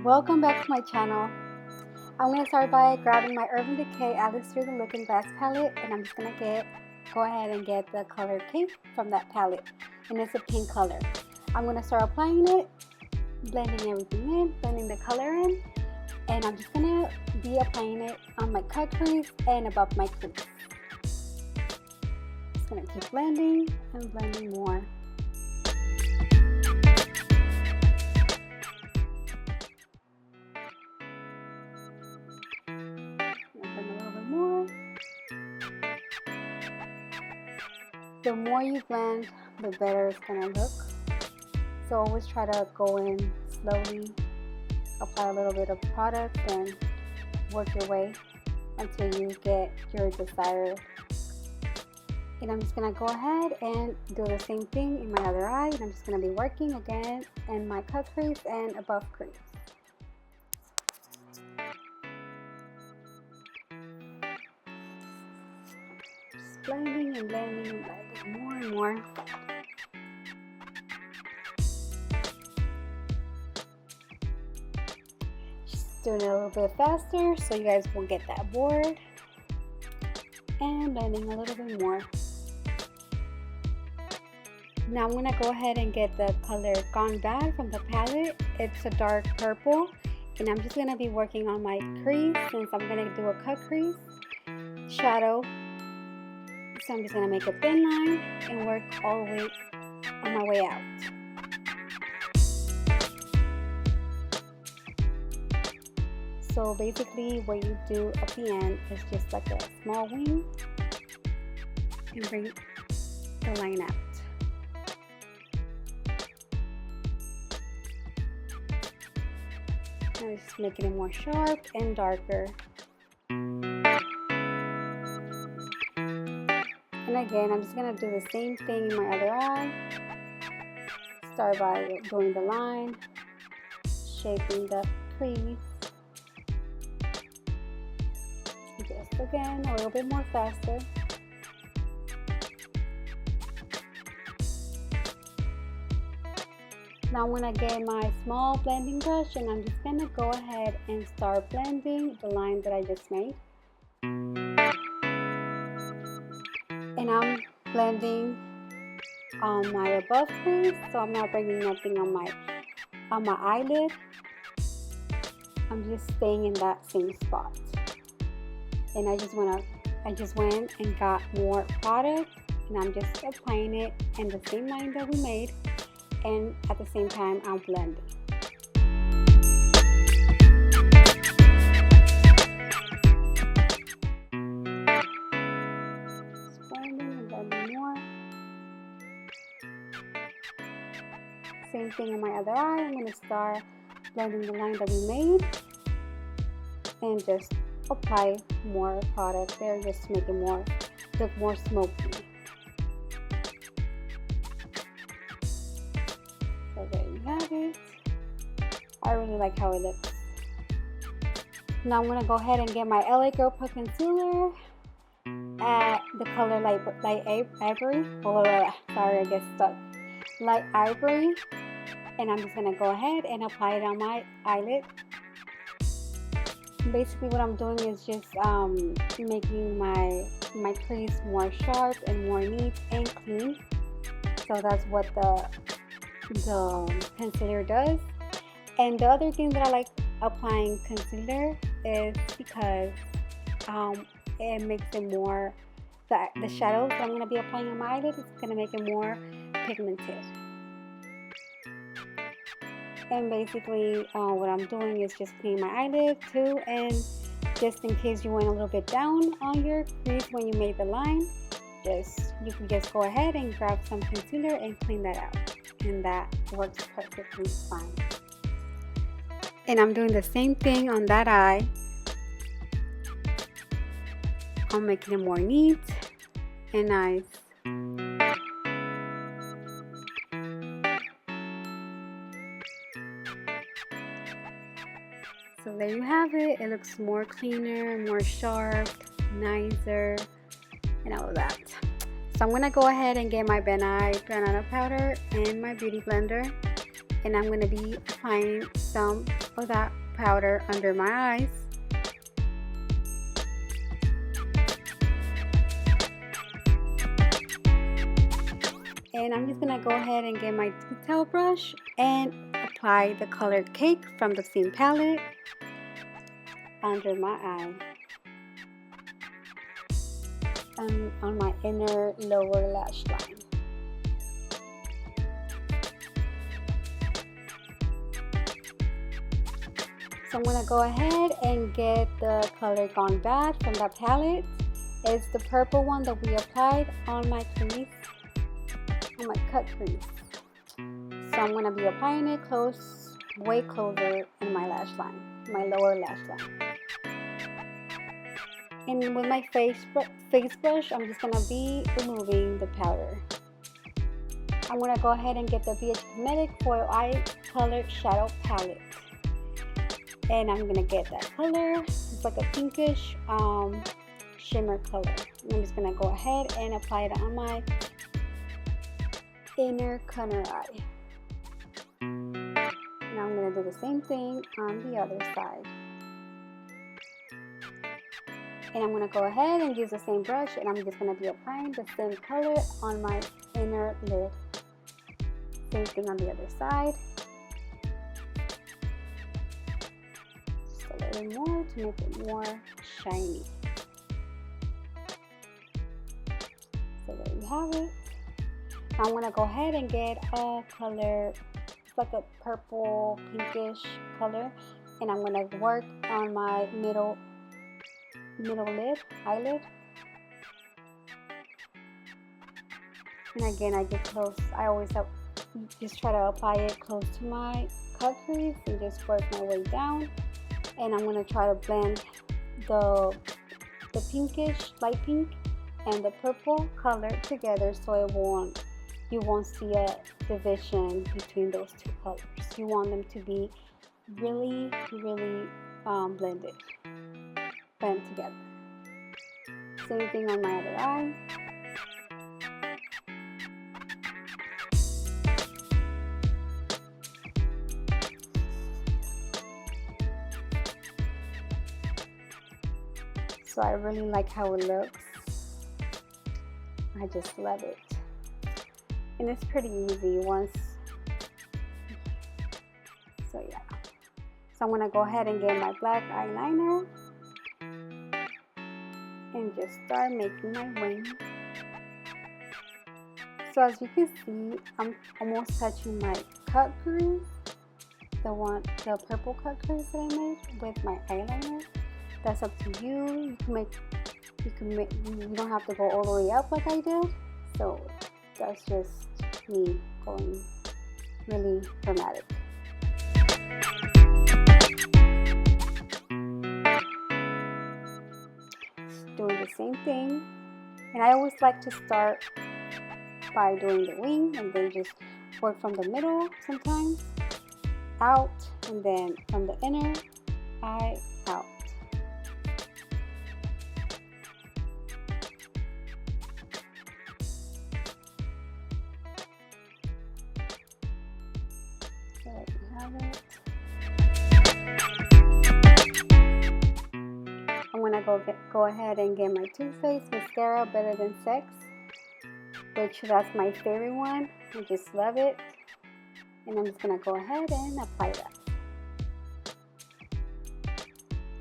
Welcome back to my channel. I'm going to start by grabbing my Urban Decay Alice Through the Looking Glass palette, and I'm just going to go ahead and get the color Cake from that palette, and it's a pink color. I'm going to start applying it, blending everything in, blending the color in, and I'm just going to be applying it on my cut crease and above my crease. Just going to keep blending and blending more. The more you blend, the better it's gonna look. So always try to go in slowly, apply a little bit of product, and work your way until you get your desired. And I'm just gonna go ahead and do the same thing in my other eye, and I'm just gonna be working again in my cut crease and above crease. Blending and blending and blending more and more. Just doing it a little bit faster so you guys won't get that bored. And blending a little bit more. Now I'm going to go ahead and get the color Gone Bad from the palette. It's a dark purple. And I'm just going to be working on my crease since I'm going to do a cut crease shadow. So I'm just going to make a thin line and work all the way on my way out. So basically what you do at the end is just like a small wing and bring the line out. I'm just making it more sharp and darker. And again, I'm just going to do the same thing in my other eye. Start by doing the line, shaping the crease. Just again, a little bit more faster. Now I'm going to get my small blending brush, and I'm just going to go ahead and start blending the line that I just made. And I'm blending on my above crease, so I'm not bringing nothing on my eyelid. I'm just staying in that same spot. And I just went and got more product, and I'm just applying it in the same line that we made, and at the same time I'm blending. Same thing on my other eye. I'm going to start blending the line that we made and just apply more product there just to make it look more smoky. So there you have it. I really like how it looks. Now I'm going to go ahead and get my LA Girl Pro Concealer at the color light ivory. Sorry, I get stuck. Light ivory. And I'm just going to go ahead and apply it on my eyelid. Basically what I'm doing is just making my crease more sharp and more neat and clean. So that's what the concealer does. And the other thing that I like applying concealer is because it makes it more, the shadows that I'm going to be applying on my eyelid, it's going to make it more pigmented. And basically what I'm doing is just cleaning my eyelid too, and just in case you went a little bit down on your crease when you made the line, you can just go ahead and grab some concealer and clean that out, and that works perfectly fine. And I'm doing the same thing on that eye. I'm making it more neat and nice. So there you have it. It looks more cleaner, more sharp, nicer, and all of that. So I'm going to go ahead and get my banana powder and my beauty blender. and I'm going to be applying some of that powder under my eyes. And I'm just going to go ahead and get my detail brush and apply the color Cake from the same palette under my eye and on my inner lower lash line. So I'm going to go ahead and get the color Gone Bad from that palette. It's the purple one that we applied on my crease, on my cut crease. So I'm going to be applying it close, way closer in my lash line, my lower lash line. And with my face brush, I'm just going to be removing the powder. I'm going to go ahead and get the BH Cosmetics Foil Eye Color Shadow Palette. And I'm going to get that color. It's like a pinkish shimmer color. I'm just going to go ahead and apply it on my inner corner eye. Now I'm going to do the same thing on the other side. And I'm going to go ahead and use the same brush, and I'm just going to be applying the same color on my inner lid. Same thing on the other side. Just a little more to make it more shiny. So there you have it. Now I'm going to go ahead and get a color, it's like a purple pinkish color, and I'm going to work on my middle eyelid. And again, I get close. I always just try to apply it close to my cut crease and just work my way down. And I'm going to try to blend the pinkish, light pink, and the purple color together, so you won't see a division between those two colors. You want them to be really blend together. Same thing on my other eye. So I really like how it looks. I just love it. And it's pretty easy once. So yeah. So I'm going to go ahead and get my black eyeliner and just start making my wing. So as you can see, I'm almost touching my cut crease, the purple cut crease that I made with my eyeliner. That's up to you. You don't have to go all the way up like I did. So that's just me going really dramatic. Doing the same thing, and I always like to start by doing the wing and then just work from the middle sometimes out, and then from the inner eye out. So there you have it. I'm gonna go ahead and get my Too Faced Mascara Better Than Sex, which that's my favorite one. I just love it. And I'm just gonna go ahead and apply that.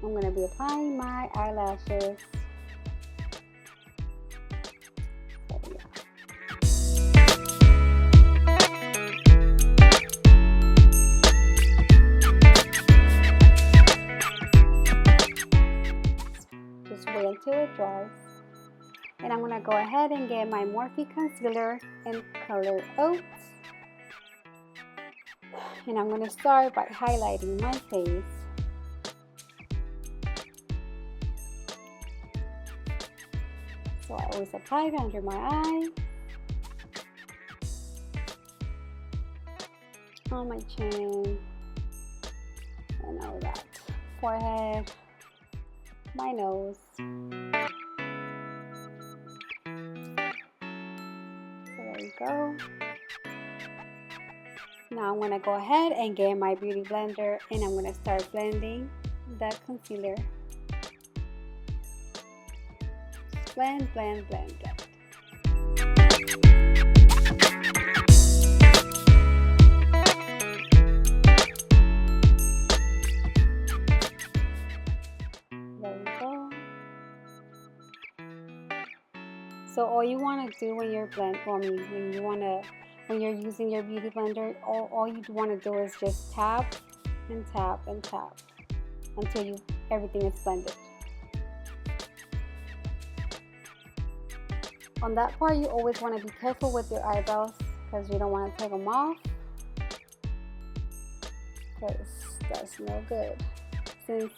I'm gonna be applying my eyelashes. So yeah. Just wait until it dries. And I'm going to go ahead and get my Morphe concealer in color Oats. And I'm going to start by highlighting my face. So I always apply it under my eye, on my chin, and all that. Forehead, my nose. So there you go. Now I'm going to go ahead and get my beauty blender and I'm going to start blending the concealer. Blend, blend, blend, blend. There we go. So all you want to do when you're when you're using your beauty blender, all you want to do is just tap and tap and tap until everything is blended. On that part, you always want to be careful with your eyebrows because you don't want to take them off, because that's no good. Since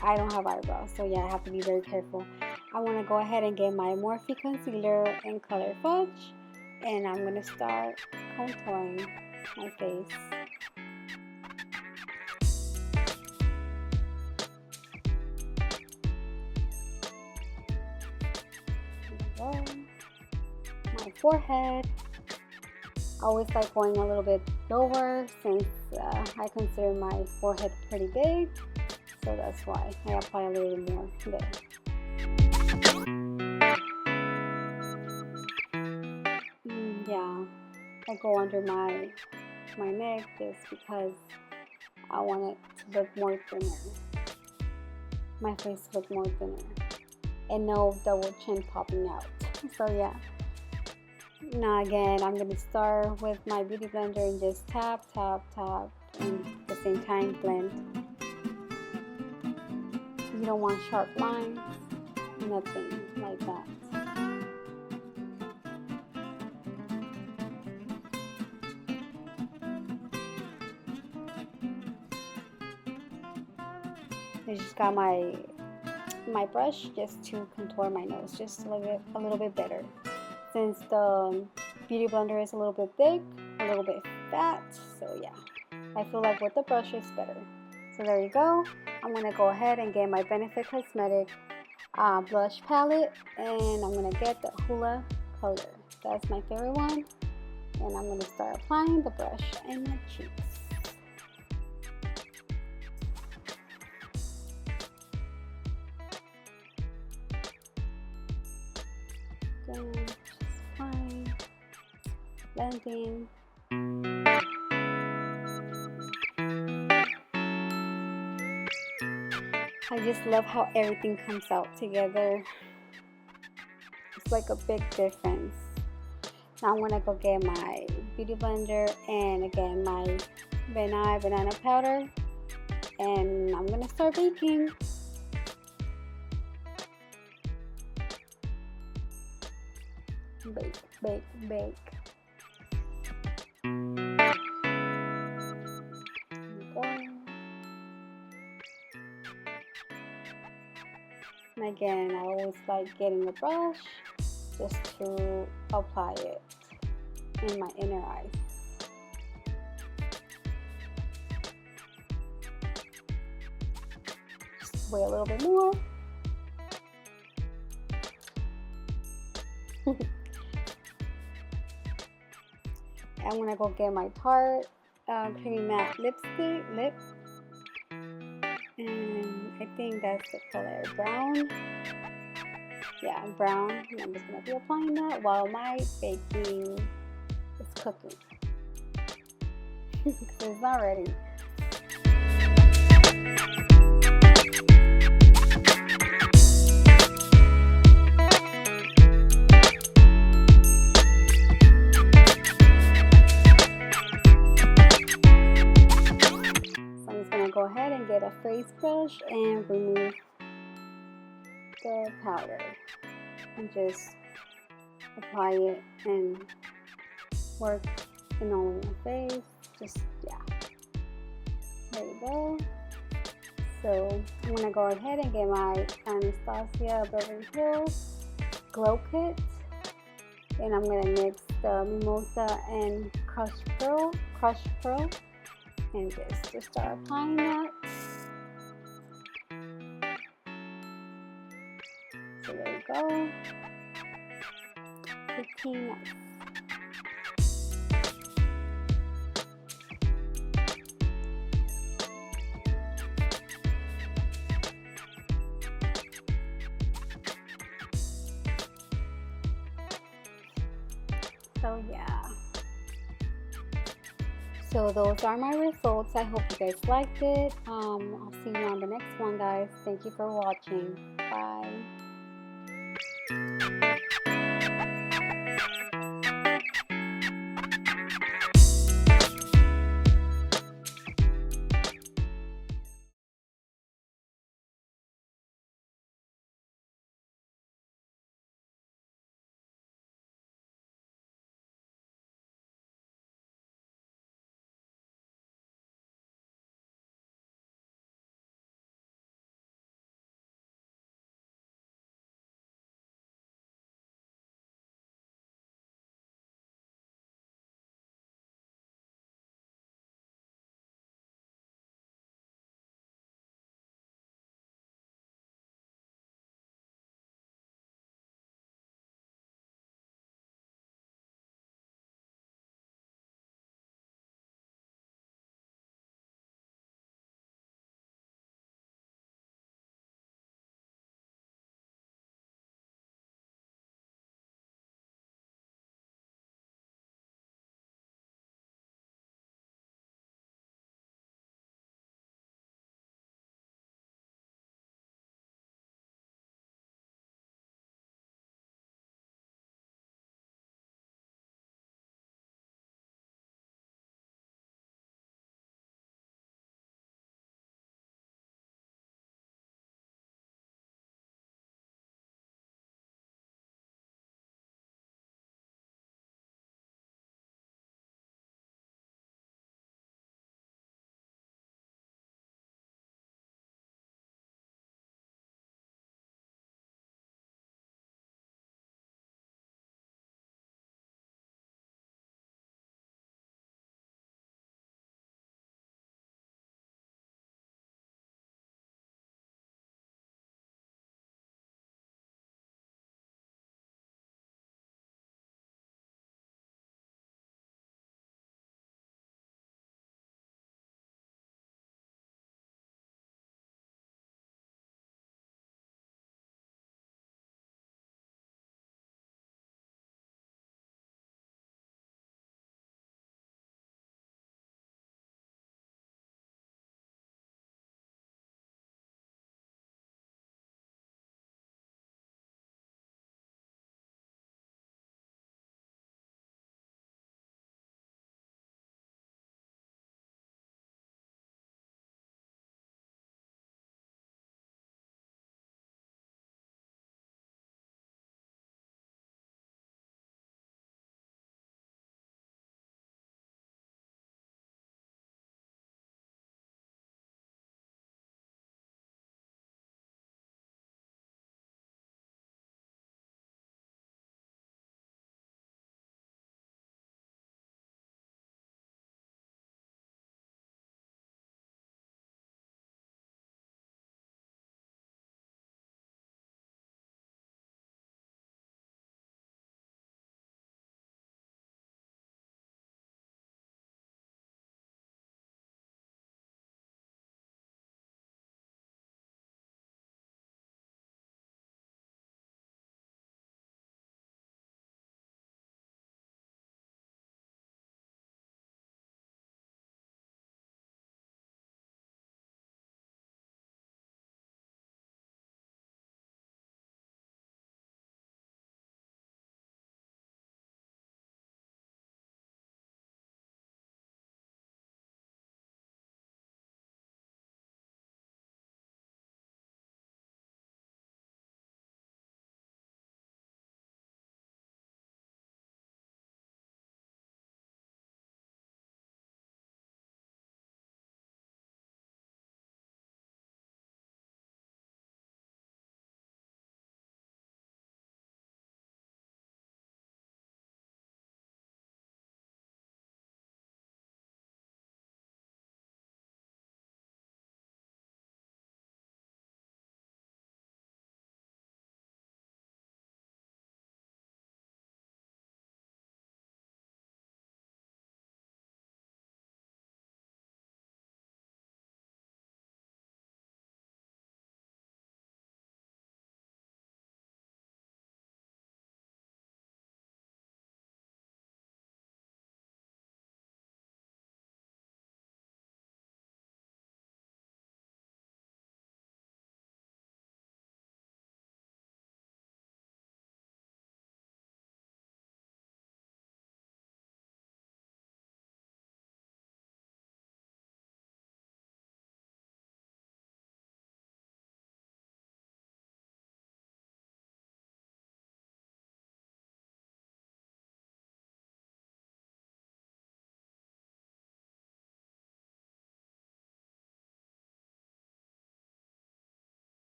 I don't have eyebrows, so yeah, I have to be very careful. I want to go ahead and get my Morphe concealer in color Fudge, and I'm going to start contouring my face. There we go. My forehead. I always like going a little bit lower since I consider my forehead pretty big, so that's why I apply a little bit more there. Yeah, I go under my neck just because I want it to look more thinner. My face to look more thinner and no double chin popping out. So yeah. Now again, I'm going to start with my beauty blender and just tap, tap, tap, and at the same time blend. You don't want sharp lines, nothing like that. I just got my brush just to contour my nose just a little bit better. Since the beauty blender is a little bit thick, a little bit fat, so yeah, I feel like with the brush it's better. So there you go. I'm going to go ahead and get my Benefit Cosmetic blush palette, and I'm going to get the HOOLA color. That's my favorite one, and I'm going to start applying the brush in my cheeks. Again, just fine. Blending. I just love how everything comes out together. It's like a big difference. Now I'm gonna go get my beauty blender and again my Nye banana powder, and I'm gonna start baking. Bake, bake, bake. And again, I always like getting a brush just to apply it in my inner eyes. Just wait a little bit more. I'm gonna go get my Tart creamy matte lip, and I think that's the color brown. Yeah, brown. And I'm just gonna be applying that while my baking is cooking. It's not ready. Go ahead and get a face brush and remove the powder and just apply it and work in all of my face. Just yeah, there you go. So I'm gonna go ahead and get my Anastasia Beverly Hills Glow Kit, and I'm gonna mix the mimosa and crushed pearl, and just start applying that. So there you go. Looking nice. So yeah. So those are my results. I hope you guys liked it. I'll see you on the next one, guys. Thank you for watching. Bye.